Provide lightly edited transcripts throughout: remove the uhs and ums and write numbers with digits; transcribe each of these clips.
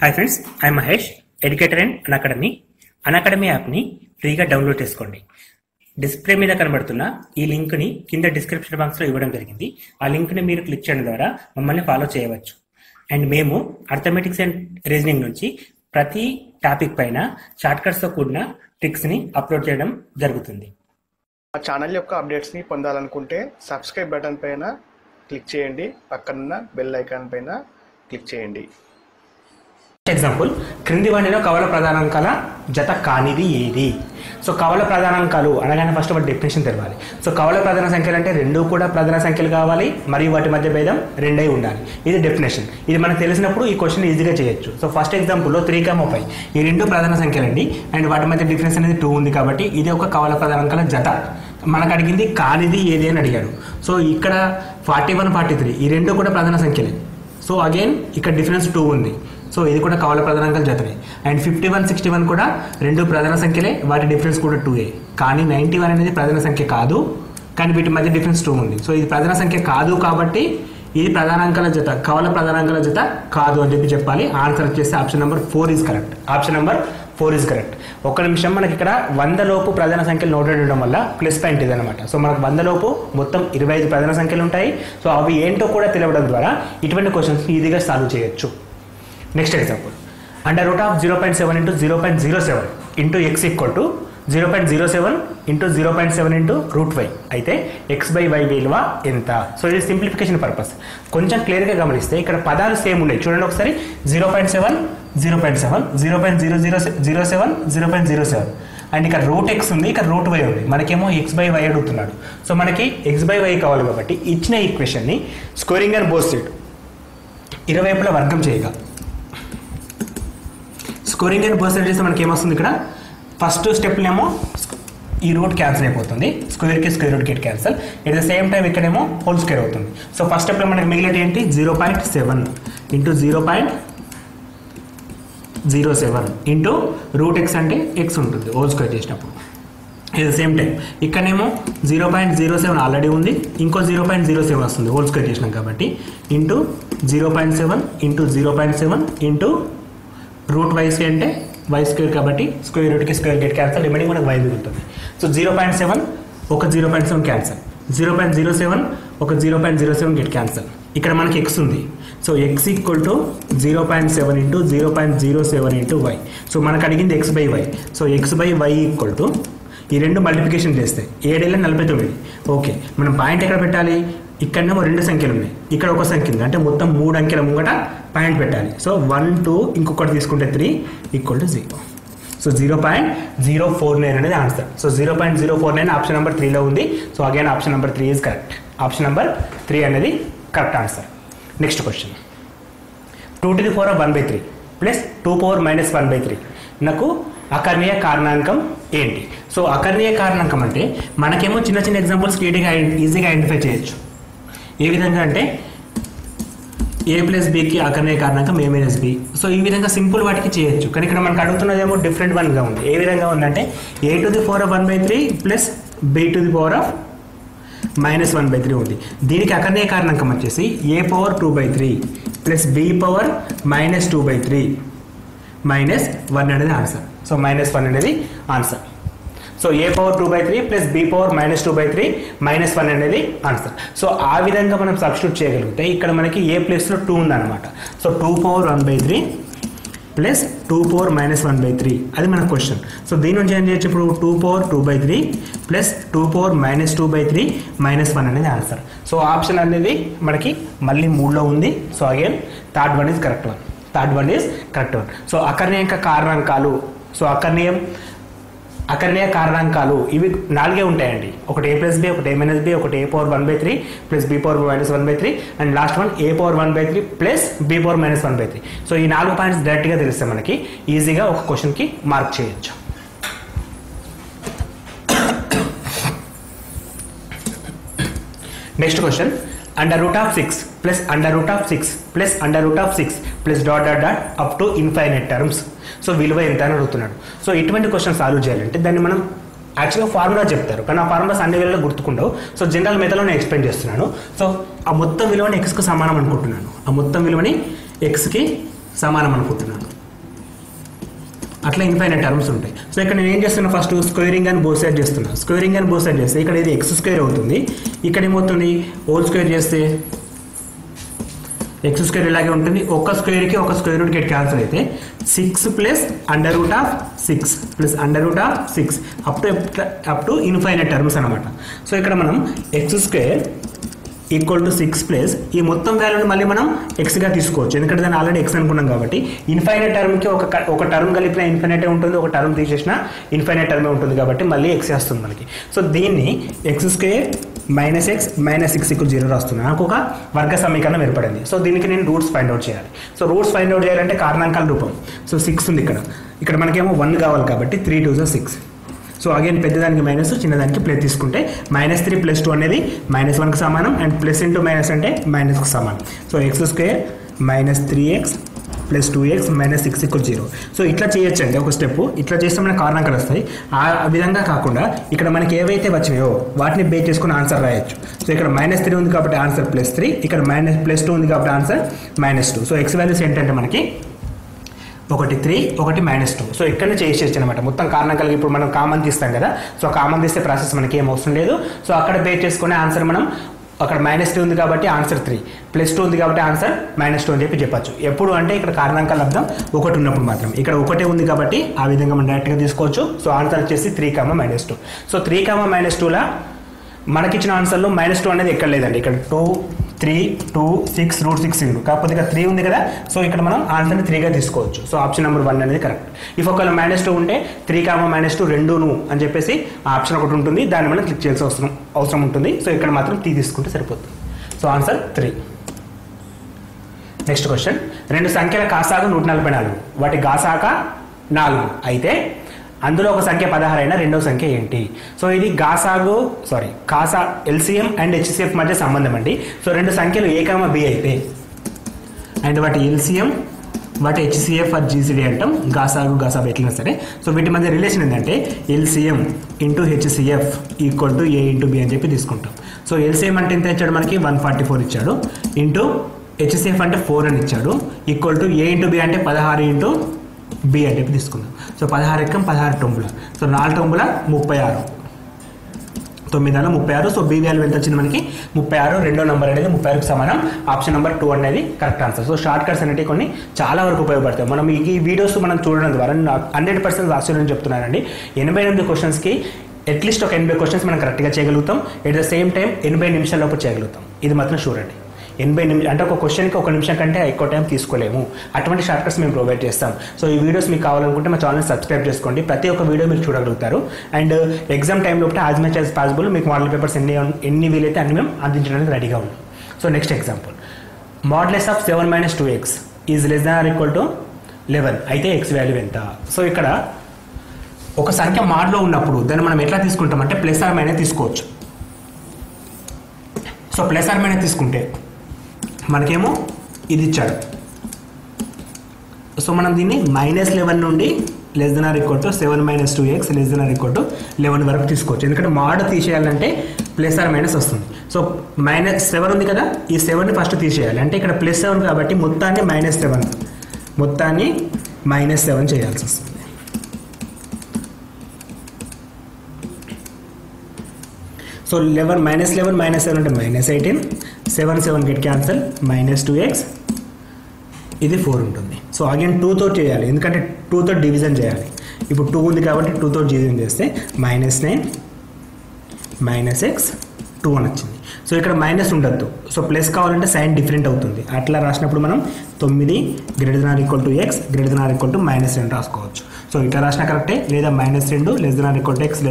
Hi friends, I Mahesh, educator and Unacademy. Unacademy యాప్ని ఫ్రీగా download చేసుకోండి. డిస్ప్లే మీద కనబడుతున్న ఈ లింక్ని కింద డిస్క్రిప్షన్ బాక్స్లో ఇవ్వడం జరిగింది. ఆ లింక్ని మీరు క్లిక్ చేయడం ద్వారా మమ్మల్ని ఫాలో చేయవచ్చు. అండ్ మేము అర్థమెటిక్స్ అండ్ రీజనింగ్ నుంచి ప్రతి టాపిక్ పైన షార్ట్కట్స్తో కూడిన ట్రిక్స్ని అప్లోడ్ చేయడం జరుగుతుంది. మా ఛానల్ యొక్క అప్డేట్స్ని పొందాలనుకుంటే సబ్స్క్రైబ్ బటన్ పైన క్లిక్ చేయండి, పక్కనున్న బెల్ ఐకాన్ పైన క్లిక్ చేయండి. ఎగ్జాంపుల్, క్రింది వాటిలో కవల ప్రధానాంకాల జత కానిది ఏది? సో కవల ప్రధానాంకాలు అనగానే ఫస్ట్ వాటి డెఫినేషన్ తెలవాలి. సో కవల ప్రధాన సంఖ్యలు అంటే రెండు కూడా ప్రధాన సంఖ్యలు కావాలి మరియు వాటి మధ్య భేదం రెండై ఉండాలి. ఇది డెఫినేషన్. ఇది మనకు తెలిసినప్పుడు ఈ క్వశ్చన్ ఈజీగా చేయొచ్చు. సో ఫస్ట్ ఎగ్జాంపుల్లో 3, 5 ఈ రెండు ప్రధాన సంఖ్యలండి అండ్ వాటి మధ్య డిఫరెన్స్ అనేది 2 ఉంది కాబట్టి ఇది ఒక కవల ప్రధానాంకాల జత. మనకు అడిగింది కానిది ఏది అని అడిగాడు. సో ఇక్కడ 41, 43 ఈ రెండు కూడా ప్రధాన సంఖ్యలే. సో అగైన్ ఇక్కడ డిఫరెన్స్ 2 ఉంది. సో ఇది కూడా కవల ప్రధానాంకాల జతనే. అండ్ 51, 61 కూడా రెండు ప్రధాన సంఖ్యలే, వాటి డిఫరెన్స్ కూడా 2a. కానీ 91 అనేది ప్రధాన సంఖ్య కాదు, కానీ వీటి మధ్య డిఫరెన్స్ 2 ఉంది. సో ఇది ప్రధాన సంఖ్య కాదు కాబట్టి ఇది ప్రధానాంకాల జత, కవల ప్రధానాంకాల జత కాదు అని చెప్పాలి. ఆన్సర్ వచ్చేసి option number 4 is correct. Option number 4 is correct. ఒక్క నిమిషం, మనకి ఇక్కడ 100 లోపు ప్రధాన సంఖ్యలు నోట్ ఉండడం వల్ల ప్లస్ పాయింట్ ఇది అనమాట. సో మనకు 100 లోపు మొత్తం 25 ప్రధాన సంఖ్యలు ఉంటాయి. సో అవి ఏంటో కూడా తెలియడం ద్వారా ఇటువంటి క్వశ్చన్స్ ఈజీగా సాల్వ్ చేయొచ్చు. Next example, under root of 0.7 into 0.07 into x equal to 0.07 into 0.7 into root y అయితే x/y విలువ ఎంత? సో ఇది సింప్లిఫికేషన్ పర్పస్. కొంచెం క్లియర్గా గమనిస్తే ఇక్కడ పదాలు సేమ్ ఉన్నాయి. చూడండి ఒకసారి, 0.7, 0.7, 0.0007, 0.07 అండ్ ఇక్కడ రూట్ ఎక్స్ ఉంది, ఇక్కడ రూట్ వై ఉంది. మనకేమో x/y అడుగుతున్నాడు. సో మనకి x/y కావాలి కాబట్టి ఇచ్చిన ఈక్వేషన్ని స్క్వేరింగ్ అండ్ బోత్ సైడ్ ఇరువైపులా వర్గం చేయగా స్కోరింగ్ అండ్ బోత్ సైడ్ చేస్తే మనకి ఏమొస్తుంది? ఇక్కడ ఫస్ట్ స్టెప్నేమో ఈ రూట్ క్యాన్సిల్ అయిపోతుంది, స్క్వేర్కి square root get cancel. At the same time ఇక్కడేమో హోల్ స్క్వేర్ అవుతుంది. సో ఫస్ట్ స్టెప్లో మనకి మిగిలినది ఏంటి? 0.7 into 0.07 ఇంటూ రూట్ ఎక్స్ అంటే ఎక్స్ ఉంటుంది హోల్ స్క్వేర్ చేసినప్పుడు. ఎట్ ద సేమ్ టైం ఇక్కడనేమో 0.07 ఆల్రెడీ ఉంది, ఇంకో 0.07 వస్తుంది హోల్ స్క్వేర్ చేసినాం కాబట్టి, ఇంటూ 0.7 ఇంటూ 0.7 ఇంటూ రూట్ వైసీ అంటే వై స్క్వేర్ కాబట్టి స్క్వేర్ రూట్కి స్క్వేర్ గెట్ క్యాన్సల్, రిమైనింగ్ మనకు వై మిగులుతుంది. సో 0.7 ఒక 0.7 క్యాన్సల్, 0.07 ఒక 0.07 గెట్ క్యాన్సల్. ఇక్కడ మనకి ఎక్స్ ఉంది. So X equal to 0.7 into 0.07 into Y. So మనకు అడిగింది x/y. So x/y equal to ఈ రెండు మల్టిప్లికేషన్ చేస్తే 7 49. ఓకే, మనం పాయింట్ ఎక్కడ పెట్టాలి? ఇక్కడనేమో రెండు సంఖ్యలు ఉన్నాయి, ఇక్కడ ఒక సంఖ్య ఉంది, అంటే మొత్తం 3 అంకెల ముంగట పాయింట్ పెట్టాలి. సో 1, 2 ఇంకొకటి తీసుకుంటే 3 ఈక్వల్ టు 0. సో 0.049 అనేది ఆన్సర్. సో 0.049 ఆప్షన్ నెంబర్ 3లో ఉంది. So again option number 3 is correct. Option number 3 అనేది correct answer. Next question, 2⁻1/3 plus 2⁻−1/3 నాకు అకర్ణీయ కారణాంకం ఏంటి? సో అకర్ణీయ కారణాంకం అంటే మనకేమో చిన్న చిన్న ఎగ్జాంపుల్స్ ఈజీగా ఐడెంటిఫై చేయొచ్చు. ఏ విధంగా అంటే a+bకి అకర్ణీయ కారణాంకం a-b. సో ఈ విధంగా సింపుల్ వాటికి చేయొచ్చు. కానీ ఇక్కడ మనకు అడుగుతున్నదేమో డిఫరెంట్ వన్గా ఉంది. ఏ విధంగా ఉందంటే a⁻1/3 ప్లస్ b⁻−1/3 ఉంది. దీనికి అకర్ణీయ కారణాంకం వచ్చేసి a⁻2/3 ప్లస్ b⁻−2/3 -1 అనేది ఆన్సర్. సో -1 అనేది answer. So a⁻2/3 plus b⁻−2/3 -1 అనేది ఆన్సర్. సో ఆ విధంగా మనం సబ్స్టిట్యూట్ చేయగలిగితే ఇక్కడ మనకి a ప్లేస్లో 2 ఉందన్నమాట. సో 2⁻1/3 ప్లస్ 2⁻−1/3 అది మన క్వశ్చన్. సో దీని నుంచి ఏం చేయొచ్చు? ఇప్పుడు 2⁻2/3 ప్లస్ 2⁻−2/3 -1 అనేది ఆన్సర్. సో ఆప్షన్ అనేది మనకి మళ్ళీ 3లో ఉంది. So again third one is correct one. Third one is correct one. So అకర్ణీయ కారణాంకాలు, సో అకర్ణీయ కారణాంకాలు ఇవి 4 ఉంటాయండి. ఒకటి a+b, ఒకటి a-b, ఒకటి a⁻1/3 plus b⁻−1/3 and last one a⁻1/3 plus b⁻−1/3. So ఈ 4 పాయింట్స్ డైరెక్ట్గా తెలిస్తే మనకి ఈజీగా ఒక క్వశ్చన్కి మార్క్ చేయొచ్చు. Next question, √6 plus √6 plus √6 plus ... up to infinite terms. So విలువ ఎంత అని అడుగుతున్నాడు. సో ఇటువంటి క్వశ్చన్ సాల్వ్ చేయాలంటే దాన్ని మనం యాక్చువల్గా ఫార్ములా చెప్తారు, కానీ ఆ ఫార్ములాస్ అన్ని వేళలో గుర్తుకుండవు. సో జనరల్ మెథడ్లో నేను ఎక్స్ప్లెయిన్ చేస్తున్నాను. సో ఆ మొత్తం విలువని ఎక్స్కి సమానం అనుకుంటున్నాను. ఆ మొత్తం విలువని ఎక్స్కి సమానం అనుకుంటున్నాను. అట్లా ఇన్ఫైనైట్ టర్మ్స్ ఉంటాయి. సో ఇక్కడ నేను ఏం చేస్తున్నా, ఫస్ట్ స్క్వేరింగ్ అని బోత్ సైడ్ చేస్తున్నా. స్క్వేరింగ్ అని బోత్ సైడ్ చేస్తే ఇక్కడ ఇది ఎక్స్ స్క్వేర్ అవుతుంది, ఇక్కడ ఏమవుతుంది హోల్ స్క్వేర్ చేస్తే ఎక్స్ స్క్వేర్ ఇలాగే ఉంటుంది. ఒక స్క్వేర్కి ఒక స్క్వేర్ రూట్కి క్యాన్సిల్ అయితే 6 plus under root of 6 plus under root of 6 up to infinite terms అనమాట. సో ఇక్కడ మనం X square equal to 6 plus ఈ మొత్తం వాల్యూని మళ్ళీ మనం ఎక్స్గా తీసుకోవచ్చు, ఎందుకంటే దాన్ని ఆల్రెడీ ఎక్స్ అనుకున్నాం కాబట్టి. ఇన్ఫైనైట్ టర్మ్కి ఒక టర్మ్ కలిపిన ఇన్ఫైనైటే ఉంటుంది, ఒక టర్మ్ తీసేసిన ఇన్ఫైనైట్ టర్మే ఉంటుంది కాబట్టి మళ్ళీ ఎక్స్ వస్తుంది మనకి. సో దీన్ని X square minus X minus 6 = 0 రాస్తున్నాను. నాకు ఒక వర్గ సమీకరణం ఏర్పడింది. సో దీనికి నేను రూట్స్ ఫైండ్ అవుట్ చేయాలి. సో రూట్స్ ఫైండ్ అవుట్ చేయాలంటే కారణాంకాల రూపం. సో 6 ఉంది ఇక్కడ మనకేమో 1 కావాలి కాబట్టి 3 × 2 = 6. సో అగైన్ పెద్దదానికి మైనస్, చిన్నదానికి ప్లస్ తీసుకుంటే -3 + 2 అనేది -1కి సమానం, అండ్ ప్లస్ ఇంటూ మైనస్ అంటే మైనస్కి సమానం. So X square -3x + 2x - 6 = 0. So ఇట్లా చేయొచ్చు అండి ఒక స్టెప్. ఇట్లా చేస్తే మనకు కారణాంకాలు వస్తాయి. ఆ విధంగా కాకుండా ఇక్కడ మనకి ఏవైతే వచ్చినాయో వాటిని బేస్ చేసుకుని ఆన్సర్ రాయొచ్చు. సో ఇక్కడ -3 ఉంది కాబట్టి ఆన్సర్ +3, ఇక్కడ -2 ఉంది కాబట్టి ఆన్సర్ -2. సో ఎక్స్ వాల్యూస్ ఏంటంటే మనకి 1 3 1 -2. సో ఇక్కడనే చేసేయచ్చు అనమాట. మొత్తం కారణాంకాలకి ఇప్పుడు మనం కామన్ తీస్తాం కదా, సో కామన్ తీస్తే ప్రాసెస్ మనకి ఏం అవసరం లేదు. సో అక్కడ బేస్ చేసుకునే ఆన్సర్ మనం అక్కడ -3 ఉంది కాబట్టి ఆన్సర్ 3, +2 ఉంది కాబట్టి ఆన్సర్ -2 అని చెప్పచ్చు. ఎప్పుడు అంటే ఇక్కడ కారణాంకాల అర్థం 1 ఉన్నప్పుడు మాత్రం. ఇక్కడ 1 ఉంది కాబట్టి ఆ విధంగా మనం డైరెక్ట్గా తీసుకోవచ్చు. సో ఆన్సర్ వచ్చేసి 3, -2. సో 3, -2లా మనకిచ్చిన ఆన్సర్లో -2 అనేది ఎక్కడ లేదండి. ఇక్కడ 2 3 2 6 √6 కాకపోతే ఇక్కడ 3 ఉంది కదా, సో ఇక్కడ మనం ఆన్సర్ని 3గా తీసుకోవచ్చు. సో ఆప్షన్ నెంబర్ 1 అనేది కరెక్ట్. ఇఫ్ ఒకవేళ -2 ఉంటే 3, -2 రెండును అని చెప్పేసి ఆ ఆప్షన్ ఒకటి ఉంటుంది, దాన్ని మనం క్లిక్ చేయాల్సిన అవసరం ఉంటుంది. సో ఇక్కడ మాత్రం 3 తీసుకుంటే సరిపోతుంది. So answer 3. నెక్స్ట్ క్వశ్చన్, 2 సంఖ్యల కాసాగు 144, వాటి గాసాక 4 అయితే అందులో ఒక సంఖ్య 16 అయినా రెండో సంఖ్య ఏంటి? సో ఇది కాసా ఎల్సిఎం అండ్ హెచ్సిఎఫ్ మధ్య సంబంధం అండి. సో 2 సంఖ్యలు A, B అయితే అండ్ వాటి ఎల్సిఎం వాటి హెచ్సిఎఫ్ ఆర్ జీసీడీ అంటాం. గాసాబు ఎట్లయినా సరే. సో వీటి మధ్య రిలేషన్ ఏంటంటే LCM into HCF equal to A × B అని చెప్పి తీసుకుంటాం. సో ఎల్సిఎం అంటే ఎంత ఇచ్చాడు మనకి 144 ఇచ్చాడు, ఇంటూ హెచ్సిఎఫ్ అంటే 4 అని ఇచ్చాడు, ఈక్వల్ టు A × B అంటే 16 × B అని చెప్పి తీసుకుందాం. సో 16 ఎక్కం 16 టొంబుల, సో 4 టొంబుల 36, 9 36. సో B వాల్యూ ఎంత వచ్చింది మనకి 36. రెండో నెంబర్ అనేది 36కి సమానం. ఆప్షన్ నెంబర్ 2 అనేది correct answer. So short cuts అనేవి కొన్ని చాలా వరకు ఉపయోగపడతాయి. మనం ఈ వీడియోస్ మనం చూడడం ద్వారా 100% ఆశ్చర్యం చెప్తున్నానండి. 88 క్వశ్చన్స్కి అట్లీస్ట్ ఒక 80 క్వశ్చన్స్ మనం కరెక్ట్గా చేయగలుగుతాం. ఎట్ ద సేమ్ టైం 80 నిమిషాల లోపు చేయగలుగుతాం. ఇది మాత్రం చూడండి. 80 నిమిషాలు అంటే ఒక క్వశ్చన్కి 1 నిమిషం కంటే ఎక్కువ టైం తీసుకోలేము. అటువంటి షార్ట్ కట్స్ మేము ప్రొవైడ్ చేస్తాం. సో ఈ వీడియోస్ మీకు కావాలనుకుంటే మా ఛానల్ సబ్స్క్రైబ్ చేసుకోండి. ప్రతి ఒక్క వీడియో మీరు చూడగలుగుతారు. అండ్ ఎగ్జామ్ టైం లోపల యాజ్ మచ్ యాజ్ పాసిబుల్ మీకు మోడల్ పేపర్స్ ఎన్ని వీలైతే అన్ని మేము అందించడానికి రెడీగా ఉన్నాం. So next example, modulus of 7 - 2x is less than or equal to 11 అయితే ఎక్స్ వాల్యూ ఎంత? సో ఇక్కడ ఒక సంఖ్య మాడ్లో ఉన్నప్పుడు దాన్ని మనం ఎట్లా తీసుకుంటామంటే ప్లస్ ఆర్ మైనస్ తీసుకోవచ్చు. సో ప్లస్ ఆర్ మైనస్ తీసుకుంటే మనకేమో ఇది ఇచ్చాడు. సో మనం దీన్ని -11 నుండి less than or equal to 7 - 2x less than or equal to 11 వరకు తీసుకోవచ్చు. ఎందుకంటే మాడ్ తీసేయాలంటే ప్లస్ ఆర్ మైనస్ వస్తుంది. సో -7 ఉంది కదా, ఈ 7ని ఫస్ట్ తీసేయాలి. అంటే ఇక్కడ +7 కాబట్టి మొత్తాన్ని -7 చేయాల్సి వస్తుంది. సో 11 -7 అంటే -18, 7 గెట్ క్యాన్సల్, -2x ఇది 4 ఉంటుంది. సో అగైన్ 2తో చేయాలి, ఎందుకంటే 2తో డివిజన్ చేయాలి. ఇప్పుడు 2 ఉంది కాబట్టి 2తో డివిజన్ చేస్తే -9 - x 2 అని వచ్చింది. సో ఇక్కడ మైనస్ ఉండద్దు. సో ప్లస్ కావాలంటే సైన్ డిఫరెంట్ అవుతుంది. అట్లా రాసినప్పుడు మనం 9 > x -2 రాసుకోవచ్చు. సో ఇట్లా రాసినా కరెక్టే, లేదా -2 < x <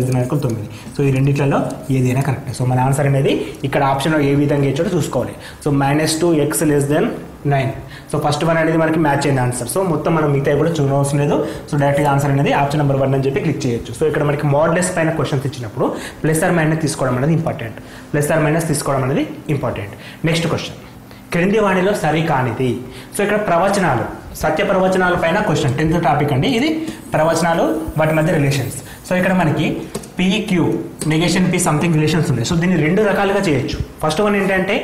9. సో ఈ రెండిట్లలో ఏదైనా కరెక్టే. సో మన ఆన్సర్ అనేది ఇక్కడ ఆప్షన్లో ఏ విధంగా ఇచ్చాడో చూసుకోవాలి. So -2x < 9. So first one అనేది మనకి మ్యాచ్ అయిన ఆన్సర్. సో మొత్తం మనం మిగతా కూడా చూడవలసిన లేదు. సో డైరెక్ట్గా ఆన్సర్ అనేది ఆప్షన్ నెంబర్ 1 అని చెప్పి క్లిక్ చేయొచ్చు. సో ఇక్కడ మనకి మోడ్లెస్ పైన క్వశ్చన్స్ ఇచ్చినప్పుడు ప్లస్ ఆర్ మైనస్ తీసుకోవడం అనేది ఇంపార్టెంట్. నెక్స్ట్ క్వశ్చన్, క్రింది వాణిలో సరి కానిది. సో ఇక్కడ ప్రవచనాలు, సత్య ప్రవచనాల పైన క్వశ్చన్, 10th టాపిక్ అండి ఇది. ప్రవచనాలు, వాటి మధ్య రిలేషన్స్. సో ఇక్కడ మనకి PQ negation P something relations ఉన్నాయి. సో దీన్ని 2 రకాలుగా చేయొచ్చు. ఫస్ట్ వన్ ఏంటంటే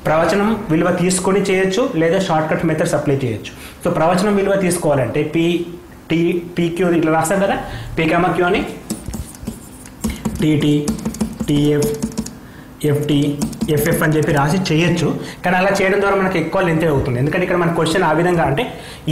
ప్రవచనం విలువ తీసుకొని చేయొచ్చు లేదా షార్ట్ కట్ మెథడ్స్ అప్లై చేయొచ్చు. సో ప్రవచనం విలువ తీసుకోవాలంటే పీక్యూ ఇట్లా రాస్తాం కదా, పీక్యూ అని టీటీ టీఎఫ్ ఎఫ్టీ ఎఫ్ఎఫ్ అని చెప్పి రాసి చేయొచ్చు. కానీ అలా చేయడం ద్వారా మనకి ఎక్కువ లెంత్ అవుతుంది. ఎందుకంటే ఇక్కడ మన క్వశ్చన్ ఆ విధంగా అంటే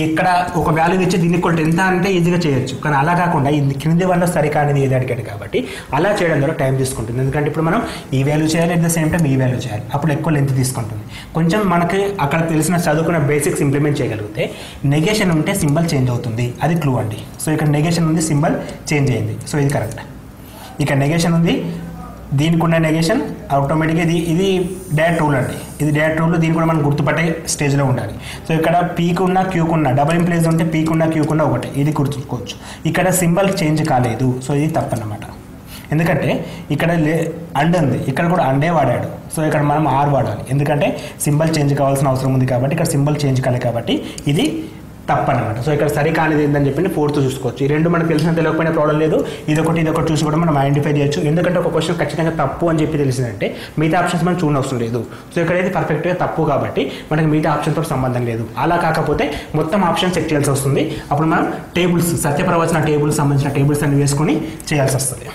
ఇక్కడ ఒక వాల్యూ ఇచ్చి దీనికి కూడా ఎంత అంటే ఈజీగా చేయొచ్చు. కానీ అలా కాకుండా ఇది క్రింది వల్ల సరికానిది ఏది అడిగాడు కాబట్టి అలా చేయడం ద్వారా టైం తీసుకుంటుంది. ఎందుకంటే ఇప్పుడు మనం ఈ వాల్యూ చేయాలి, అట్ ద సేమ్ టైం ఈ వాల్యూ చేయాలి, అప్పుడు ఎక్కువ లెంత్ తీసుకుంటుంది. కొంచెం మనకి అక్కడ తెలిసిన చదువుకున్న బేసిక్స్ ఇంప్లిమెంట్ చేయగలిగితే నెగేషన్ ఉంటే సింబల్ చేంజ్ అవుతుంది, అది క్లూ అండి. సో ఇక్కడ నెగేషన్ ఉంది, సింబల్ చేంజ్ అయింది. సో ఇది కరెక్ట్. ఇక్కడ నెగేషన్ ఉంది, దీనికి ఉన్న నెగేషన్ ఆటోమేటిక్గా ఇది డైరెక్ట్ రూల్ అండి. ఇది డైరెక్ట్ రూల్, దీన్ని కూడా మనం గుర్తుపట్టే స్టేజ్లో ఉండాలి. సో ఇక్కడ పీకున్న క్యూకున్న డబుల్ ఇంప్లేస్ ఉంటే పీకున్న క్యూకున్న ఒకటి, ఇది గుర్తుంచుకోవచ్చు. ఇక్కడ సింబల్ చేంజ్ కాలేదు, సో ఇది తప్పన్నమాట. ఎందుకంటే ఇక్కడ అండ్ ఉంది, ఇక్కడ కూడా అండే వాడాడు. సో ఇక్కడ మనం ఆర్ వాడాలి, ఎందుకంటే సింబల్ చేంజ్ కావాల్సిన అవసరం ఉంది కాబట్టి ఇక్కడ సింబల్ చేంజ్ కాలేదు కాబట్టి ఇది తప్పనమాట. సో ఇక్కడ సరికానిది ఏంటని చెప్పి ఫోర్త్ చూసుకోవచ్చు. ఈ రెండు మనకు తెలిసిన తెలియకపోయినా ప్రాబ్లం లేదు, ఇదొకటి చూసి కూడా మనం ఐడెంటిఫై చేయొచ్చు. ఎందుకంటే ఒక క్వశ్చన్ ఖచ్చితంగా తప్పు అని చెప్పి తెలిసిందంటే మిగతా ఆప్షన్స్ మనం చూడనవసరం లేదు. సో ఇక్కడైతే పర్ఫెక్ట్గా తప్పు కాబట్టి మనకి మిగతా ఆప్షన్తో సంబంధం లేదు. అలా కాకపోతే మొత్తం ఆప్షన్ చెక్ చేయాల్సి వస్తుంది. అప్పుడు మనం టేబుల్స్ సత్యప్రవచన టేబుల్స్ సంబంధించిన టేబుల్స్ అన్ని వేసుకొని చేయాల్సి వస్తుంది.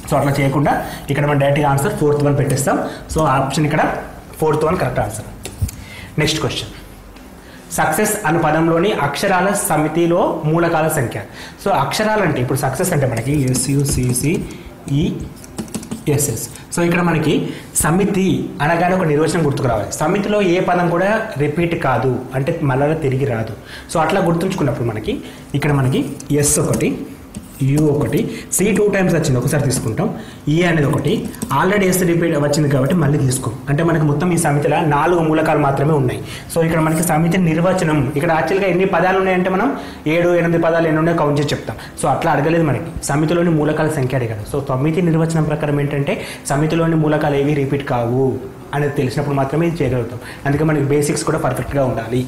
సో అట్లా చేయకుండా ఇక్కడ మనం డైరెక్ట్గా ఆన్సర్ 4th 1 పెట్టేస్తాం. సో ఆప్షన్ ఇక్కడ 4th 1 correct answer. Next question, success అనే పదంలోని అక్షరాల సమితిలో మూలకాల సంఖ్య. సో అక్షరాలు అంటే ఇప్పుడు సక్సెస్ అంటే మనకి SUCCESS. సో ఇక్కడ మనకి సమితి అనగానే ఒక నిర్వచనం గుర్తుకు రావాలి. సమితిలో ఏ పదం కూడా రిపీట్ కాదు, అంటే మళ్ళీ తిరిగి రాదు. సో అట్లా గుర్తుంచుకున్నప్పుడు మనకి ఇక్కడ మనకి S ఒకటి, U ఒకటి, C 2 times వచ్చింది, ఒకసారి తీసుకుంటాం. E అనేది ఒకటి, ఆల్రెడీ S రిపీట్ వచ్చింది కాబట్టి మళ్ళీ తీసుకోం. అంటే మనకి మొత్తం ఈ సమితిలో 4 మూలకాలు మాత్రమే ఉన్నాయి. సో ఇక్కడ మనకి సమితి నిర్వచనం, ఇక్కడ యాక్చువల్గా ఎన్ని పదాలు ఉన్నాయంటే మనం 7, 8 పదాలు ఎన్ని ఉన్నాయో కౌంట్ చేసి చెప్తాం. సో అట్లా అడగలేదు, మనకి సమితిలోని మూలకాల సంఖ్య అడిగాడు. సో సమితి నిర్వచనం ప్రకారం ఏంటంటే సమితిలోని మూలకాలు ఏవి రిపీట్ కావు అనేది తెలిసినప్పుడు మాత్రమే ఇది చేయగలుగుతాం. అందుకే మనకి బేసిక్స్ కూడా పర్ఫెక్ట్గా ఉండాలి.